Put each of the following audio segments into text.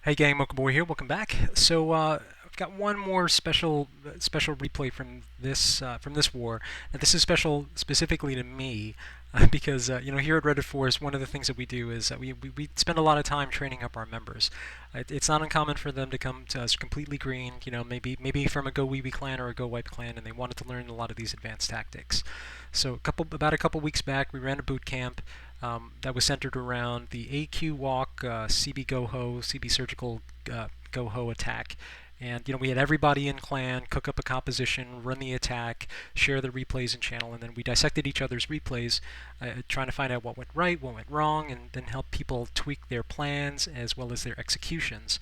Hey gang, Mcownu here. Welcome back. I've got one more special replay from this war. Now this is special specifically to me because here at Reddit Force, one of the things that we do is we spend a lot of time training up our members. It's not uncommon for them to come to us completely green. Maybe from a Go Weeby clan or a Go Wipe clan, and they wanted to learn a lot of these advanced tactics. So about a couple weeks back, we ran a boot camp that was centered around the AQ walk, CB Goho, CB surgical Goho attack. And we had everybody in clan cook up a composition, run the attack, share the replays in channel, and then we dissected each other's replays, trying to find out what went right, what went wrong, and then help people tweak their plans as well as their executions.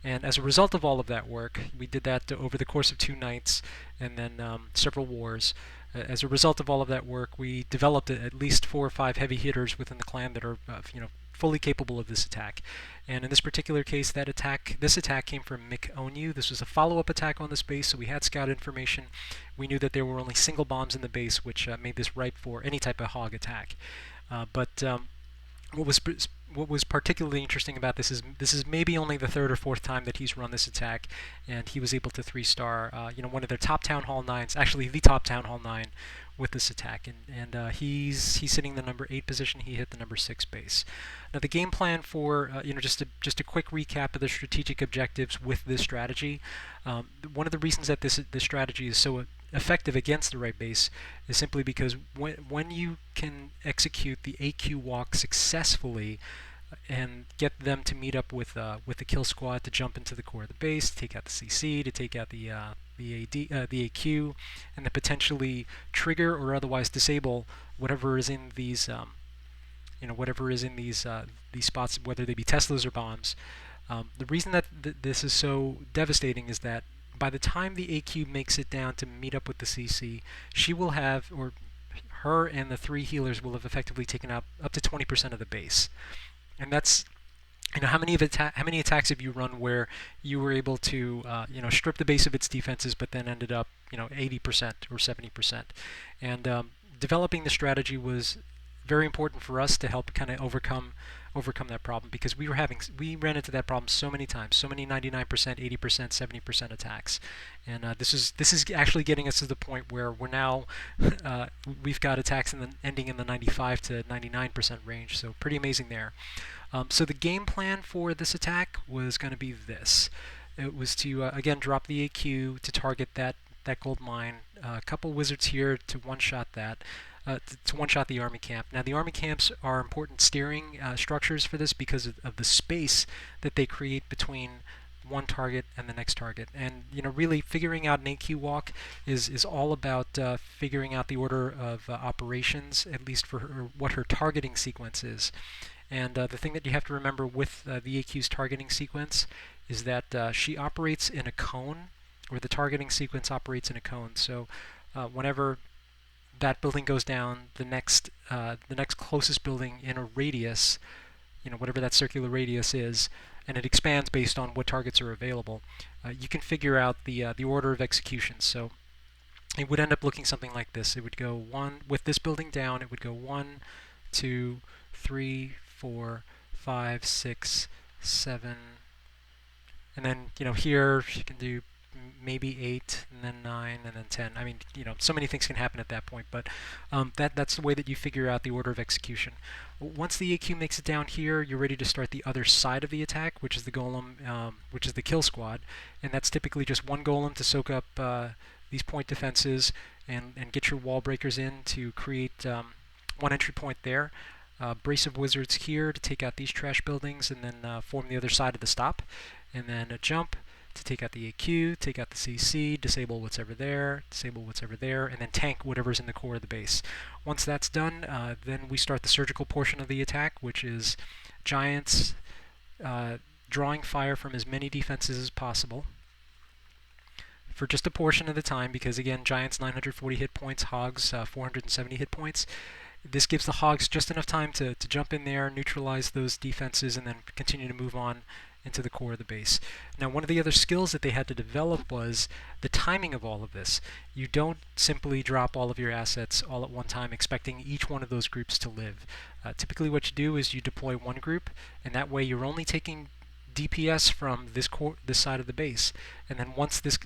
And as a result of all of that work, we did that over the course of 2 nights and then several wars. As a result of all of that work, we developed at least 4 or 5 heavy hitters within the clan that are, fully capable of this attack. And in this particular case, this attack came from Mcownu. This was a follow-up attack on this base, so we had scout information. We knew that there were only single bombs in the base, which made this ripe for any type of hog attack. But what was what was particularly interesting about this is maybe only the third or fourth time that he's run this attack, and he was able to 3-star one of their top town hall 9s, actually the top town hall 9 with this attack, and he's sitting the number 8 position. He hit the number 6 base. Now the game plan for just a quick recap of the strategic objectives with this strategy. One of the reasons that this strategy is so effective against the right base is simply because when you can execute the AQ walk successfully and get them to meet up with the kill squad to jump into the core of the base, to take out the CC, to take out the AQ, and to potentially trigger or otherwise disable whatever is in these these spots, whether they be Teslas or bombs. The reason that this is so devastating is that by the time the AQ makes it down to meet up with the CC, she will have, or her and the 3 healers will have effectively taken out up to 20% of the base. And that's, how many attacks have you run where you were able to strip the base of its defenses, but then ended up 80% or 70%? And developing the strategy was very important for us to help kind of overcome that problem, because we ran into that problem so many times, so many 99%, 80%, 70% attacks, and this is actually getting us to the point where we're now we've got attacks ending in the 95 to 99% range. So pretty amazing there. So the game plan for this attack was going to be this. It was to again drop the AQ to target that gold mine. A couple wizards here to one-shot that. To one-shot the army camp. Now, the army camps are important steering structures for this because of the space that they create between one target and the next target. And really figuring out an AQ walk is all about figuring out the order of operations, at least for what her targeting sequence is. And the thing that you have to remember with the AQ's targeting sequence is that she operates in a cone, or the targeting sequence operates in a cone. So whenever that building goes down, the next closest building in a radius, whatever that circular radius is, and it expands based on what targets are available. You can figure out the order of execution. So it would end up looking something like this. It would go one with this building down. It would go 1, 2, 3, 4, 5, 6, 7, and then here you can do maybe 8, and then 9, and then 10. I mean, so many things can happen at that point, but that's the way that you figure out the order of execution. Once the AQ makes it down here, you're ready to start the other side of the attack, which is the golem, which is the kill squad, and that's typically just one golem to soak up these point defenses and get your wall breakers in to create one entry point there. Brace of wizards here to take out these trash buildings, and then form the other side of the stop, and then a jump to take out the AQ, take out the CC, disable what's ever there, and then tank whatever's in the core of the base. Once that's done, then we start the surgical portion of the attack, which is giants drawing fire from as many defenses as possible for just a portion of the time, because again, giants 940 hit points, hogs 470 hit points. This gives the hogs just enough time to jump in there, neutralize those defenses, and then continue to move on into the core of the base. Now, one of the other skills that they had to develop was the timing of all of this. You don't simply drop all of your assets all at one time expecting each one of those groups to live. Typically what you do is you deploy one group, and that way you're only taking DPS from this side of the base, and then once this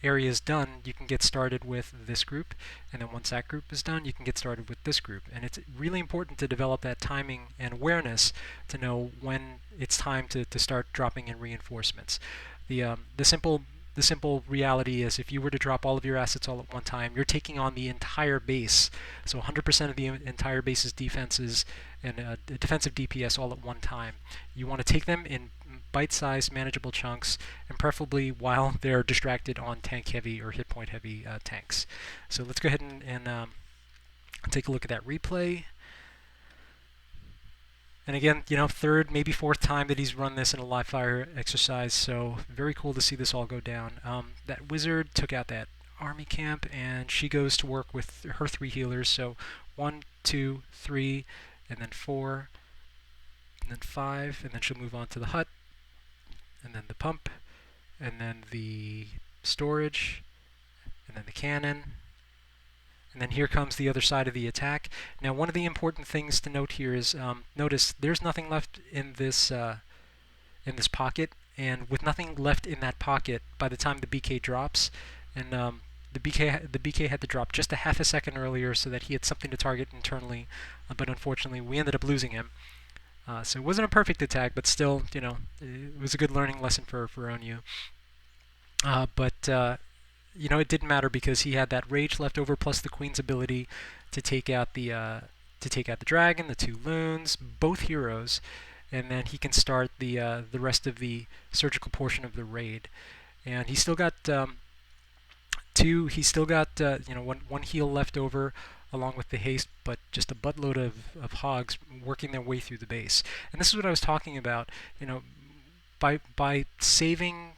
area is done, you can get started with this group, and then once that group is done, you can get started with this group. And it's really important to develop that timing and awareness to know when it's time to start dropping in reinforcements. The simple reality is if you were to drop all of your assets all at one time, you're taking on the entire base. So 100% of the entire base's defenses and defensive DPS all at one time. You want to take them in bite-sized, manageable chunks, and preferably while they're distracted on tank-heavy or hit-point-heavy tanks. So let's go ahead and take a look at that replay. And again, third, maybe fourth time that he's run this in a live fire exercise, so very cool to see this all go down. That wizard took out that army camp, and she goes to work with her 3 healers, so 1, 2, 3, and then 4, and then 5, and then she'll move on to the hut, and then the pump, and then the storage, and then the cannon. And then here comes the other side of the attack. Now, one of the important things to note here is, notice there's nothing left in this pocket, and with nothing left in that pocket, by the time the BK drops, and the BK had to drop just a half a second earlier so that he had something to target internally, but unfortunately we ended up losing him. So it wasn't a perfect attack, but still, it was a good learning lesson for Onu. It didn't matter because he had that rage left over plus the queen's ability to take out the dragon, the 2 loons, both heroes, and then he can start the rest of the surgical portion of the raid. And he still got one heal left over along with the haste, but just a buttload of hogs working their way through the base. And this is what I was talking about. By saving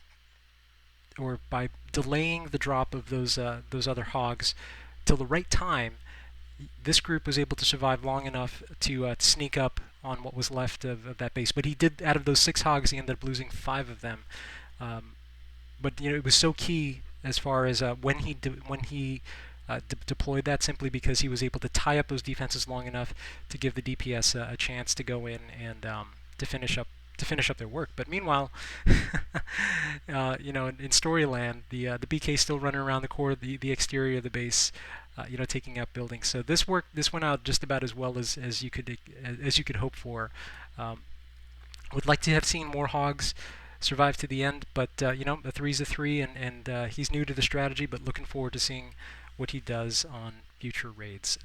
or by delaying the drop of those other hogs till the right time, this group was able to survive long enough to sneak up on what was left of that base. But he did, out of those 6 hogs, he ended up losing 5 of them. But it was so key as far as when he deployed that, simply because he was able to tie up those defenses long enough to give the DPS a chance to go in and to finish up their work. But meanwhile, in Storyland, the BK still running around the core, the exterior of the base, taking out buildings. So this went out just about as well as you could hope for. Would like to have seen more hogs survive to the end, but a 3's a 3, and he's new to the strategy, but looking forward to seeing what he does on future raids.